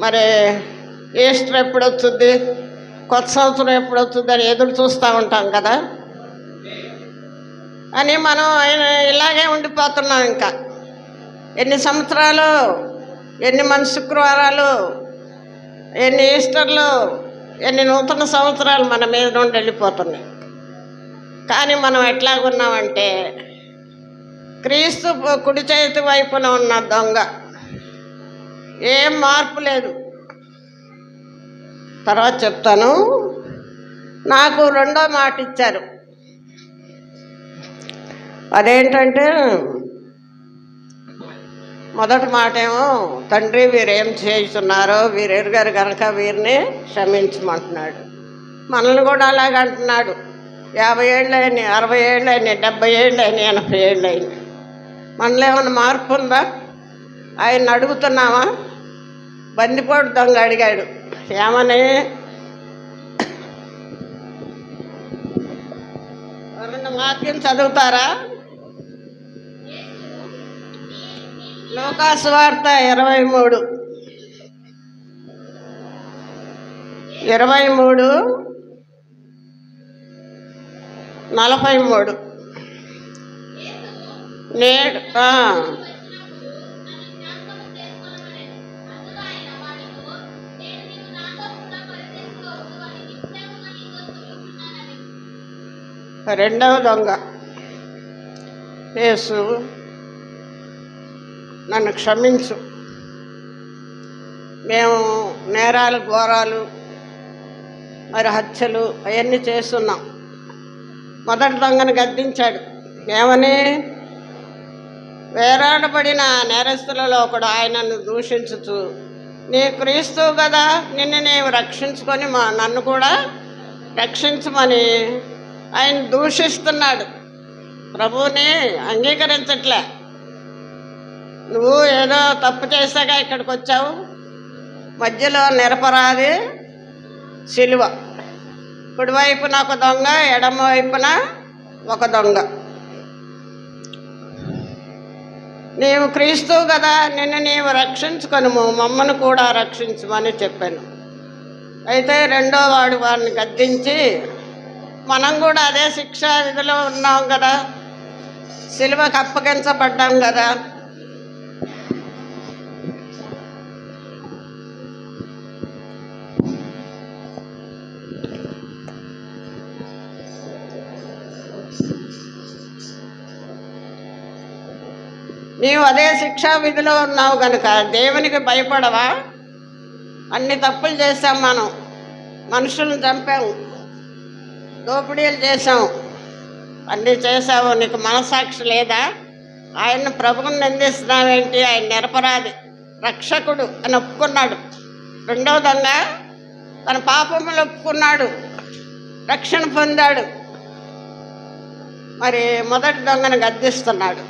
మరి ఈస్టర్ ఎప్పుడు వస్తుంది, కొత్త సంవత్సరం ఎప్పుడు వస్తుంది అని ఎదురు చూస్తూ ఉంటాం కదా అని మనం ఇలాగే ఉండిపోతున్నాం. ఇంకా ఎన్ని సంవత్సరాలు, ఎన్ని మంచి శుక్రవారాలు, ఎన్ని ఈస్టర్లు, ఎన్ని నూతన సంవత్సరాలు మన మీద నుండి వెళ్ళిపోతున్నాయి. కానీ మనం ఎట్లాగున్నామంటే క్రీస్తు కుడి చేతి వైపున ఉన్న దొంగ, ఏం మార్పు లేదు. తర్వాత చెప్తాను. నాకు రెండో మాట ఇచ్చారు. అదేంటంటే మొదటి మాట ఏమో, తండ్రి వీరేం చేస్తున్నారో వీరు ఎరుగారు కనుక వీరిని క్షమించమంటున్నాడు. మనల్ని కూడా అలాగే అంటున్నాడు. 50 ఏళ్ళు అయినాయి, 60 ఏళ్ళు అయినాయి, 70 ఏళ్ళు అయినాయి, 80 ఏళ్ళు అయినాయి. మనలో ఏమైనా మార్పు ఉందా? ఆయన అడుగుతున్నామా? బందిపోటు దొంగ అడిగాడు ఏమని, ఎవరన్నా వాక్యం చదువుతారా? లూకాసు వార్త 23 43 నేడు రెండవ దొంగ, యేసు నన్ను క్షమించు, మేము నేరాలు, ఘోరాలు, మరి హత్యలు అవన్నీ చేస్తున్నాం. మొదటి దొంగను గద్దించాడు ఏమని, వేలాడబడిన నేరస్తులలో ఒకడు ఆయనను దూషించుచు, నీ క్రీస్తువు కదా, నిన్ను నీవు రక్షించుకొని నన్ను కూడా రక్షించమని ఆయన దూషిస్తున్నాడు. ప్రభువుని అంగీకరించట్లే. నువ్వు ఏదో తప్పు చేశాక ఇక్కడికి వచ్చావు, మధ్యలో నిరపరాధి సిలువ, కుడివైపున ఒక దొంగ, ఎడమ వైపున ఒక దొంగ. నీవు క్రీస్తువు కదా, నిన్ను నీవు రక్షించుకొనుము, మమ్మను కూడా రక్షించమని చెప్పాను. అయితే రెండో వాడు వాడిని గద్దించి, మనం కూడా అదే శిక్షా విధిలో ఉన్నాం కదా, సిలువకు అప్పగించబడ్డాం కదా, నీవు అదే శిక్షా విధిలో ఉన్నావు కనుక దేవునికి భయపడవా? అన్ని తప్పులు చేశాం మనం, మనుషులను చంపాము, దోపిడీలు చేసాము, అన్నీ చేసావు, నీకు మనసాక్షి లేదా? ఆయన ప్రభువుని నిందిస్తున్నావేంటి? ఆయన నిరపరాధి, రక్షకుడు అని ఒప్పుకున్నాడు. రెండవ దొంగ తన పాపములు ఒప్పుకున్నాడు, రక్షణ పొందాడు. మరి మొదటి దొంగను గద్దిస్తున్నాడు.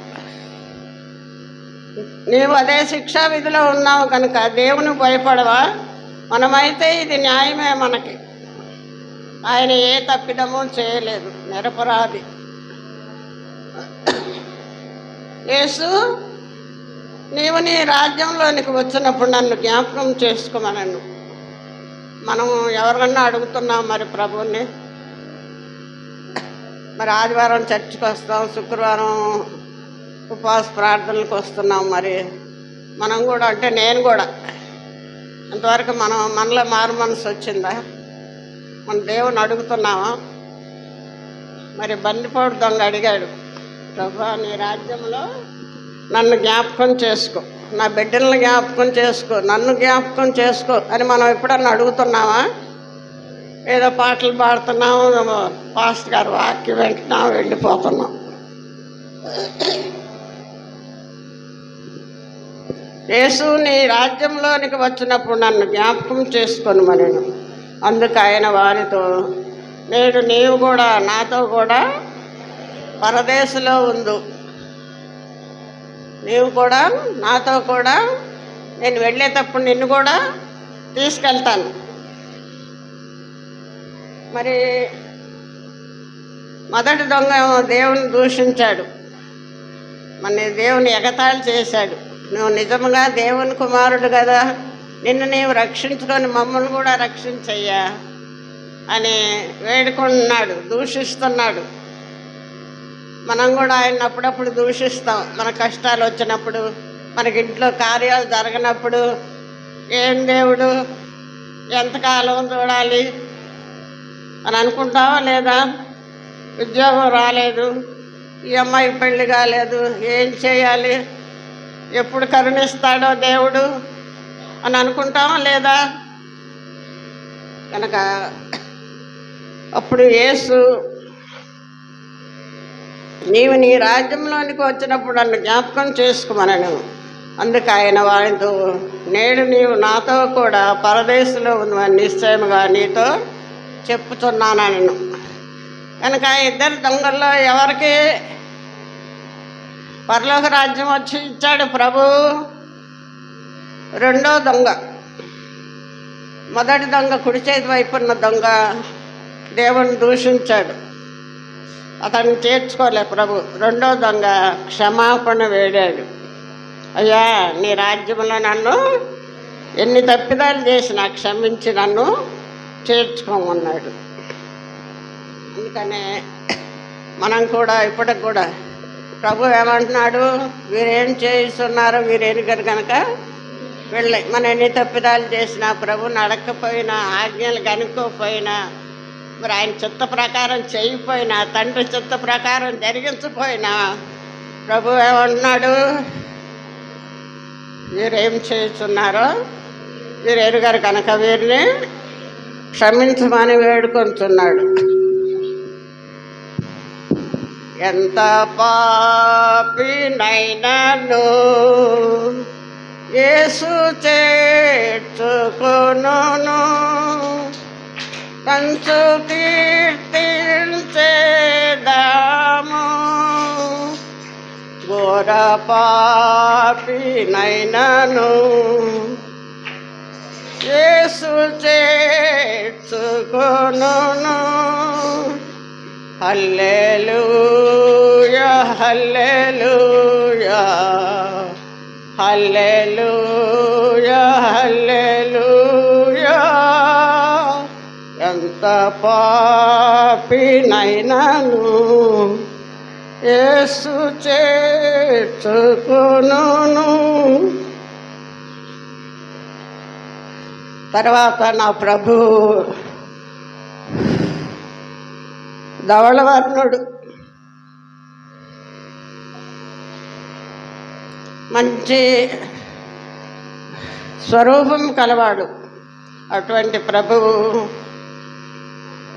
నీవు అదే శిక్షా విధిలో ఉన్నావు కనుక దేవుని భయపడవా? మనమైతే ఇది న్యాయమే మనకి. ఆయన ఏ తప్పిదము చేయలేదు, నిరపరాధి. యేసు, నీవు నీ రాజ్యంలోనికి వచ్చినప్పుడు నన్ను జ్ఞాపకం చేసుకోమనను. మనం ఎవరికన్నా అడుగుతున్నాం మరి ప్రభువుని. మరి ఆదివారం చర్చికి వస్తాం, శుక్రవారం ఉపవాస ప్రార్థనలకు వస్తున్నాం. మరి మనం కూడా, అంటే నేను కూడా, అంతవరకు మనలో మారు మనసు వచ్చిందా? మన దేవుని అడుగుతున్నామా? మరి బందిపోటు దొంగ అడిగాడు, ప్రభా నీ రాజ్యంలో నన్ను జ్ఞాపకం చేసుకో, నా బిడ్డలను జ్ఞాపకం చేసుకో, నన్ను జ్ఞాపకం చేసుకో అని మనం ఎప్పుడన్నా అడుగుతున్నామా? ఏదో పాటలు పాడుతున్నాము, పాస్టర్ గారు వాక్యం వింటున్నాం, వెళ్ళిపోతున్నాం. యేసు నీ రాజ్యంలోనికి వచ్చినప్పుడు నన్ను జ్ఞాపకం చేసుకొని మరిను. అందుకు ఆయన వారితో, నేడు నీవు కూడా నాతో కూడా పరదేశంలో ఉండు, నీవు కూడా నాతో కూడా, నేను వెళ్ళేటప్పుడు నిన్ను కూడా తీసుకెళ్తాను. మరి మొదటి దొంగ దేవుని దూషించాడు, మన దేవుని ఎగతాళి చేశాడు. నువ్వు నిజంగా దేవుని కుమారుడు కదా, నిన్ను నీవు రక్షించుకొని మమ్మల్ని కూడా రక్షించయ్యా అని వేడుకుంటున్నాడు, దూషిస్తున్నాడు. మనం కూడా ఆయన అప్పుడప్పుడు దూషిస్తాం. మన కష్టాలు వచ్చినప్పుడు, మనకి ఇంట్లో కార్యాలు జరగనప్పుడు, ఏం దేవుడు ఎంతకాలం చూడాలి అని అనుకుంటావా లేదా? ఉద్యోగం రాలేదు, ఈ అమ్మాయి పెళ్ళి కాలేదు, ఏం చేయాలి, ఎప్పుడు కరుణిస్తాడో దేవుడు అని అనుకుంటావా లేదా? కనుక అప్పుడు యేసు, నీవు నీ రాజ్యంలోనికి వచ్చినప్పుడు నన్ను జ్ఞాపకం చేసుకోమనను. అందుకు ఆయన వారితో, నేడు నీవు నాతో కూడా పరదేశంలో ఉన్నవని నిశ్చయముగా నీతో చెప్పుతున్నానను. కనుక ఇద్దరు దొంగల్లో ఎవరికి పరలోక రాజ్యం వచ్చి ఇచ్చాడు ప్రభు? రెండో దొంగ. మొదటి దొంగ కుడి చేతి వైపున్న దొంగ దేవుని దూషించాడు, అతన్ని చేర్చుకోలే ప్రభు. రెండో దొంగ క్షమాపణ వేడాడు, అయ్యా నీ రాజ్యంలో నన్ను ఎన్ని తప్పిదాలు చేసినా క్షమించి నన్ను చేర్చుకోమన్నాడు. అందుకనే మనం కూడా ఇప్పటికి కూడా ప్రభు ఏమంటున్నాడు, వీరేం చేస్తున్నారో వీరు ఎరుగరు కనుక వెళ్ళి, మన ఎన్ని తప్పిదాలు చేసినా, ప్రభు నడకపోయినా, ఆజ్ఞలు కనుక్కోపోయినా, మరి ఆయన చిత్త ప్రకారం చేయకపోయినా, తండ్రి చిత్త ప్రకారం జరిగించకపోయినా, ప్రభు ఏమంటున్నాడు, వీరేం చేస్తున్నారో వీరు ఎరుగరు కనుక వీరిని క్షమించమని వేడుకొంటున్నాడు. ఎంత పాపినైనాను యేసు చేర్చుకొనును, కంచు కీర్తించేదాము. ఘోర పాపినైనాను యేసు చేర్చుకొనును. హల్లెలూయా హల్లెలూయా హల్లెలూయా హల్లెలూయా. ఎంత పాపినైనాను యేసు చేర్చుకొనును. తర్వాత నా ప్రభు ధవళవర్ణుడు, మంచి స్వరూపం కలవాడు. అటువంటి ప్రభువు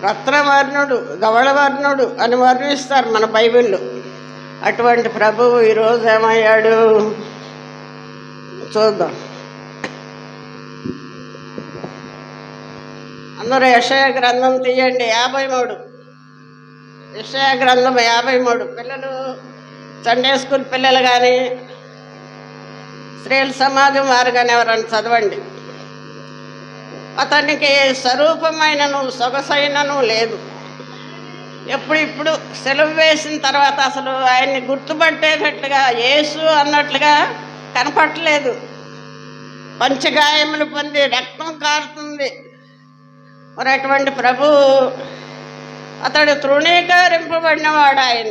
రత్నవర్ణుడు, ధవళవర్ణుడు అని వర్ణిస్తారు మన బైబిల్లో. అటువంటి ప్రభువు ఈరోజు ఏమయ్యాడు చూద్దాం. అందరూ యెషయా గ్రంథం తీయండి, 53. యెషయా గ్రంథం 53. పిల్లలు, సండే స్కూల్ పిల్లలు కానీ, స్త్రీల సమాజం వారు కానీ ఎవరన్నా చదవండి. అతనికి స్వరూపమైనను సొగసైనను లేదు. ఇప్పుడు సెలవు వేసిన తర్వాత అసలు ఆయన్ని గుర్తుపట్టేటట్లుగా, యేసు అన్నట్లుగా కనపట్టలేదు. పంచగాయములు పొంది రక్తం కారుతుంది. మరి అటువంటి ప్రభు, అతడు తృణీకరింపబడినవాడు, ఆయన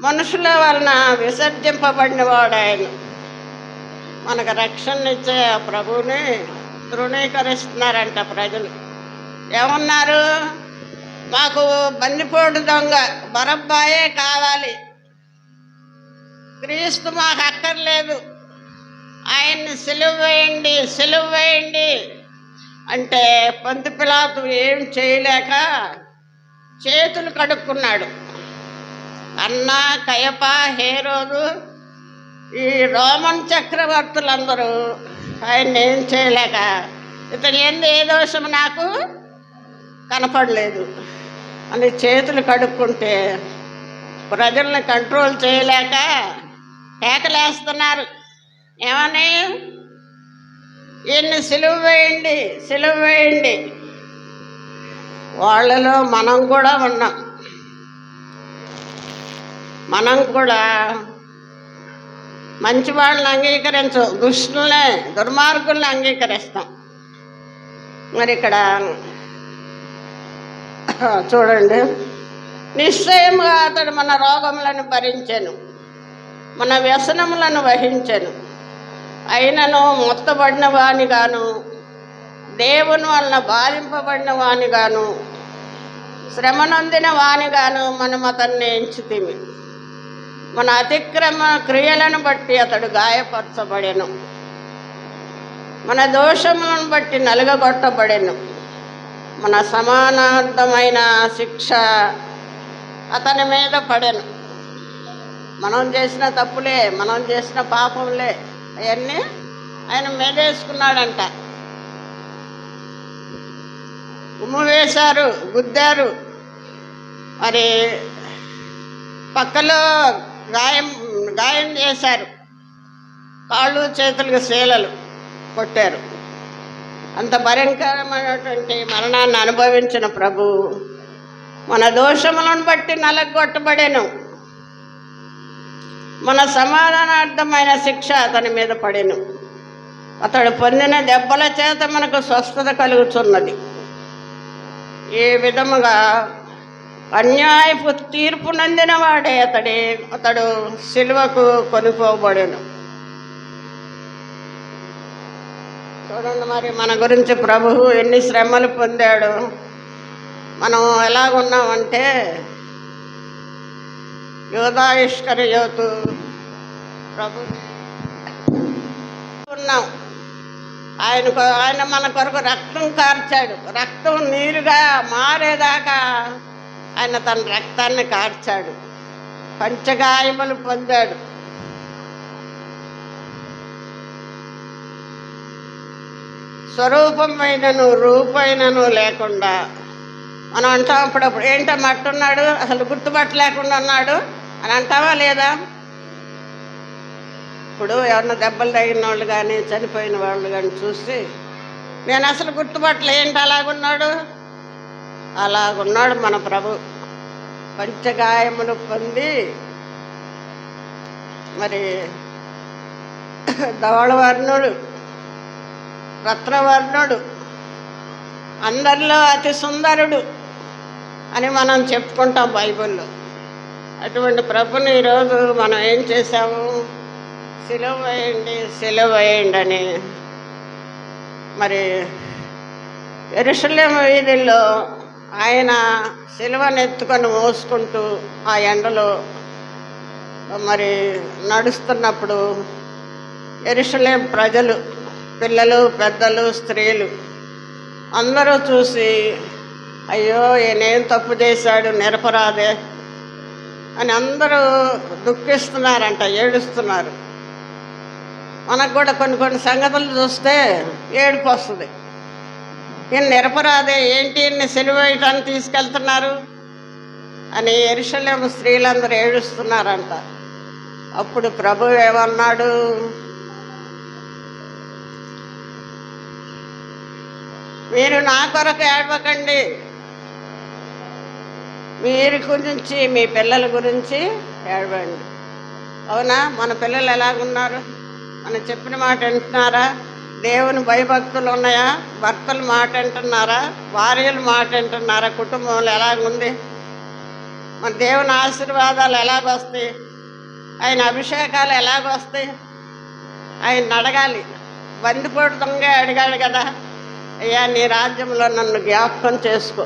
మనుషుల వలన విసర్జింపబడినవాడు. ఆయన మనకు రక్షణ ఇచ్చే ఆ ప్రభువుని తృణీకరిస్తున్నారంట ప్రజలు. ఏమన్నారు, మాకు బందిపోటు దొంగ బరబ్బాయే కావాలి, క్రీస్తు మాకు అక్కర్లేదు, ఆయన్ని సిలువ వేయండి, సిలువ వేయండి అంటే పొంతి పిలాతు ఏం చేయలేక చేతులు కడుక్కున్నాడు. అన్న, కయప, హేరోదు, ఈ రోమన్ చక్రవర్తులందరూ ఆయన్ని ఏం చేయలేక, ఇతను ఏంది ఏ దోషం నాకు కనపడలేదు అని చేతులు కడుక్కుంటే ప్రజల్ని కంట్రోల్ చేయలేక కేకలేస్తున్నారు. ఏమని, ఈయన్ని సిలువ వేయండి, సిలువ వేయండి. వాళ్ళలో మనం కూడా ఉన్నాం. మనం కూడా మంచి వాళ్ళని అంగీకరించం, దుష్టుల్నే దుర్మార్గుల్ని అంగీకరిస్తాం. మరి ఇక్కడ చూడండి, నిశ్చయముగా అతడు మన రోగములను భరించెను, మన వ్యసనములను వహించెను. అయినను మొత్తబడిన వానిగాను, దేవుని వలన బాధింపబడిన వానిగాను, శ్రమనొందిన వానిగాను మనం అతన్ని ఎంచితిమి. మన అతిక్రమ క్రియలను బట్టి అతడు గాయపరచబడెను, మన దోషములను బట్టి నలుగగొట్టబడెను. మన సమానార్థమైన శిక్ష అతని మీద పడెను. మనం చేసిన తప్పులే, మనం చేసిన పాపంలే, అవన్నీ ఆయన మీదేసుకున్నాడంట. ఉమ్ము వేశారు, గుద్దారు, మరి పక్కలో గాయం చేశారు, కాళ్ళు చేతులకు శీలలు కొట్టారు. అంత భయంకరమైనటువంటి మరణాన్ని అనుభవించిన ప్రభు మన దోషములను బట్టి నలగొట్టబడెను, మన సమాధానార్థమైన శిక్ష అతని మీద పడెను. అతడు పొందిన దెబ్బల చేత మనకు స్వస్థత కలుగుతున్నది. ఏ విధముగా అన్యాయపు తీర్పు నందిన వాడే అతడు సిలువకు కొనిపోబడెను. చూడండి, మరి మన గురించి ప్రభువు ఎన్ని శ్రమలు పొందాడు. మనం ఎలాగున్నామంటే యోధా ఇష్కరియోతు ప్రభు ఉన్నాం. ఆయన మన కొరకు రక్తం కార్చాడు. రక్తం నీరుగా మారేదాకా ఆయన తన రక్తాన్ని కార్చాడు. పంచగాయములు పొందాడు. స్వరూపమైనను రూపమైనను లేకుండా మనం అంటాం అప్పుడప్పుడు, ఏంటో మట్టున్నాడు, అసలు గుర్తుపట్టలేకుండా ఉన్నాడు అని అంటావా లేదా? ఇప్పుడు ఎవరన్నా దెబ్బలు తగిన వాళ్ళు కానీ చనిపోయిన వాళ్ళు కానీ చూసి నేను అసలు గుర్తుపట్టలే, ఏంటి అలాగున్నాడు? అలాగున్నాడు మన ప్రభు. పంచగాయములు పొంది మరి ధవళవర్ణుడు, రత్నవర్ణుడు, అందరిలో అతి సుందరుడు అని మనం చెప్పుకుంటాం బైబిల్లో. అటువంటి ప్రభుని ఈరోజు మనం ఏం చేసాము? సిలువ వేయండి, సిలువ వేయండి అని మరి యెరూషలేము వీధుల్లో ఆయన సిలువను ఎత్తుకొని మోసుకుంటూ ఆ ఎండలో మరి నడుస్తున్నప్పుడు యెరూషలేము ప్రజలు, పిల్లలు, పెద్దలు, స్త్రీలు అందరూ చూసి అయ్యో ఈయనేం తప్పు చేశాడు, నిరపరాధే అని అందరూ దుఃఖిస్తున్నారంట, ఏడుస్తున్నారు. మనకు కూడా కొన్ని సంగతులు చూస్తే ఏడుపు వస్తుంది. ఈయన నిరపరాధే, ఏంటి ఈయన్ని సిలువ వేయటానికి తీసుకెళ్తున్నారు అని యెరూషలేము స్త్రీలందరూ ఏడుస్తున్నారంట. అప్పుడు ప్రభు ఏమన్నాడు? మీరు నా కొరకు ఏడవకండి, మీరు గురించి, మీ పిల్లల గురించి ఏడవండి. అవునా? మన పిల్లలు ఎలాగున్నారు? మనం చెప్పిన మాట వింటున్నారా? దేవుని భయభక్తులు ఉన్నాయా? భర్తలు మాట వింటున్నారా? భార్యలు మాట వింటున్నారా? కుటుంబంలో ఎలాగుంది? మన దేవుని ఆశీర్వాదాలు ఎలాగొస్తాయి? ఆయన అభిషేకాలు ఎలాగొస్తాయి? ఆయన అడగాలి. బందిపోటు దొంగ అడిగాడు కదా, అయ్యా నీ రాజ్యంలో నన్ను జ్ఞాపకం చేసుకో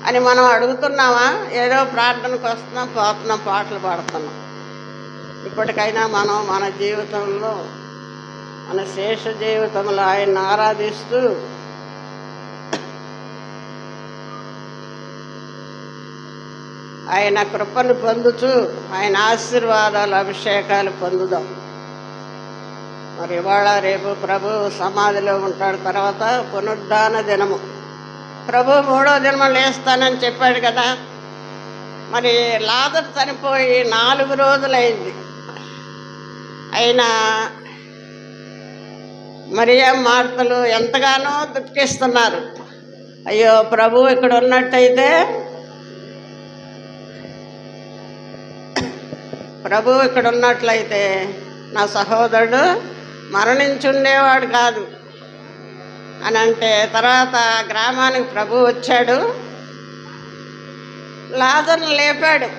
అని మనం అడుగుతున్నామా? ఏదో ప్రార్థనకు వస్తున్నాం, పోతున్నాం, పాటలు పాడుతున్నాం. ఇప్పటికైనా మనం మన జీవితంలో, మన శేష జీవితంలో ఆయన్ని ఆరాధిస్తూ ఆయన కృపను పొందుతూ ఆయన ఆశీర్వాదాలు, అభిషేకాలు పొందుదాం. మరి ఇవాళ రేపు ప్రభు సమాధిలో ఉంటాడు. తర్వాత పునరుద్ధాన దినము, ప్రభు 3వ దినము లేస్తానని చెప్పాడు కదా. మరి లాజరు చనిపోయి 4 రోజులైంది. అయినా మరియా, మార్తలు ఎంతగానో దుఃఖిస్తున్నారు. అయ్యో ప్రభు ఇక్కడ ఉన్నట్టయితే ప్రభు ఇక్కడ ఉన్నట్లయితే నా సహోదరుడు మరణించుండేవాడు కాదు అని అంటే, తర్వాత గ్రామానికి ప్రభు వచ్చాడు, లాజర్ను లేపాడు.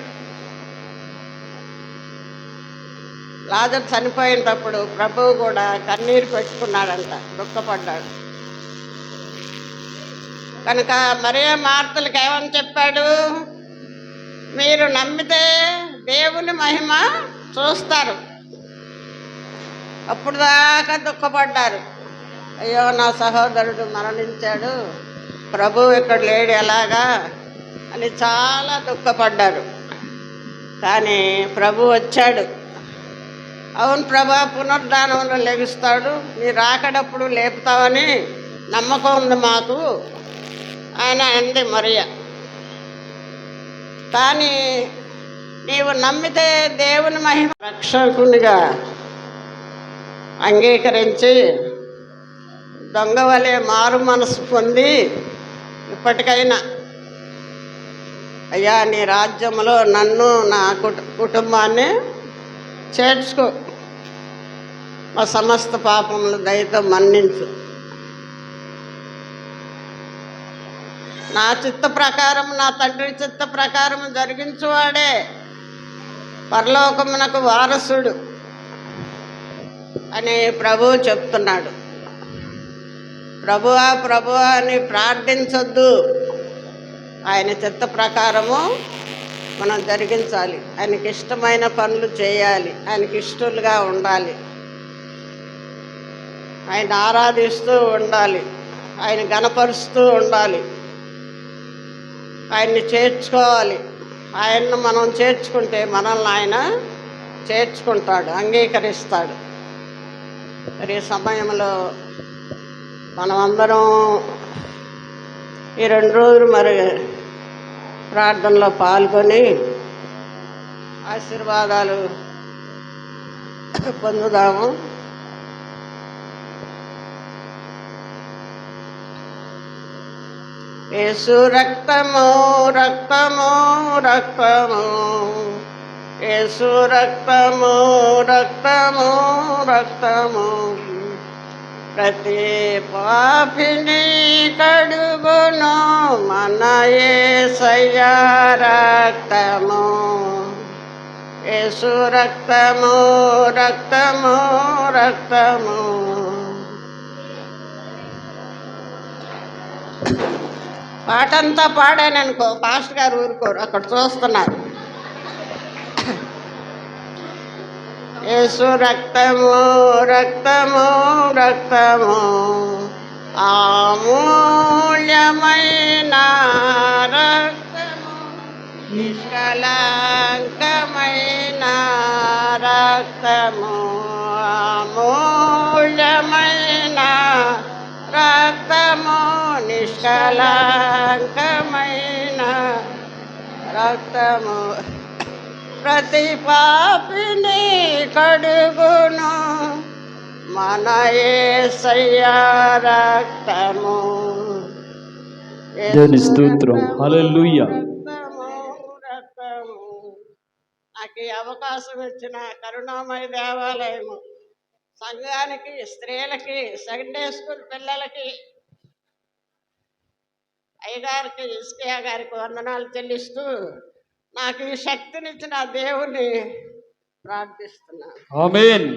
లాజర్ చనిపోయినప్పుడు ప్రభువు కూడా కన్నీరు పెట్టుకున్నాడంట, దుఃఖపడ్డాడు. కనుక మరియ మార్తలకు ఏమని చెప్పాడు? మీరు నమ్మితే దేవుని మహిమ చూస్తారు. అప్పుడు దాకా దుఃఖపడ్డారు. అయ్యో నా సహోదరుడు మరణించాడు, ప్రభువు ఇక్కడ లేడు ఎలాగా అని చాలా దుఃఖపడ్డారు. కానీ ప్రభు వచ్చాడు. అవును ప్రభా, పునరుద్ధానంలో లెగుస్తాడు, నీ రాకడప్పుడు లేపుతావని నమ్మకం ఉంది మాకు ఆయన అంది మరియ. కానీ నీవు నమ్మితే దేవుని మహిమ రక్షకునిగా అంగీకరించి దొంగ వలె మారు మనసు పొంది ఇప్పటికైనా అయ్యా నీ రాజ్యంలో నన్ను నా కుటుంబాన్ని చేర్చుకో, మా సమస్త పాపములు దయతో మన్నించు, నా చిత్త ప్రకారం నా తండ్రి చిత్త ప్రకారం జరిగించువాడే పరలోకమునకు వారసుడు అని ప్రభువు చెప్తున్నాడు. ప్రభువా ప్రభువా అని ప్రార్థించొద్దు, ఆయన చిత్త ప్రకారము మనం జరిగించాలి. ఆయనకి ఇష్టమైన పనులు చేయాలి, ఆయనకి ఇష్టలుగా ఉండాలి, ఆయన ఆరాధిస్తూ ఉండాలి, ఆయన గణపరుస్తూ ఉండాలి, ఆయన్ని చేర్చుకోవాలి. ఆయన్ను మనం చేర్చుకుంటే మనల్ని ఆయన చేర్చుకుంటాడు, అంగీకరిస్తాడు. మరి ఈ సమయంలో మనమందరం ఈ 2 రోజులు మరి ప్రార్థనలో పాల్గొని ఆశీర్వాదాలు పొందుదాము. యేసు రక్తము రక్తము రక్తము, యేసు రక్తము రక్తము రక్తము, ప్రతి పాపిని కడుగును మన యేసయ్య రక్తము. యేసు రక్తము రక్తము రక్తము. పాటంతా పాడాననుకో పాస్టర్ గారు ఊరుకోరు, అక్కడ చూస్తున్నారు. యేసు రక్తము రక్తము రక్తము, అమూల్యమైన రక్తము, నిష్కలంకమైన రక్తము, అమూల్యమైన రక్తము, నిష్కలంకమైన రక్తము, ప్రతి పాపిని కడుగును మన యేసయ్య రక్తము. దేవుని స్తోత్రం, హల్లెలూయా. రక్తము. నాకు ఈ అవకాశం ఇచ్చిన కరుణామయ దేవాలయము సంఘానికి, స్త్రీలకి, సండే స్కూల్ పిల్లలకి, అయ్యగారికి, ఇస్కియా గారికి వందనాలు చెల్లిస్తూ నాకు ఈ శక్తినిచ్చిన దేవుని ప్రార్థిస్తున్నాను. ఆమేన్.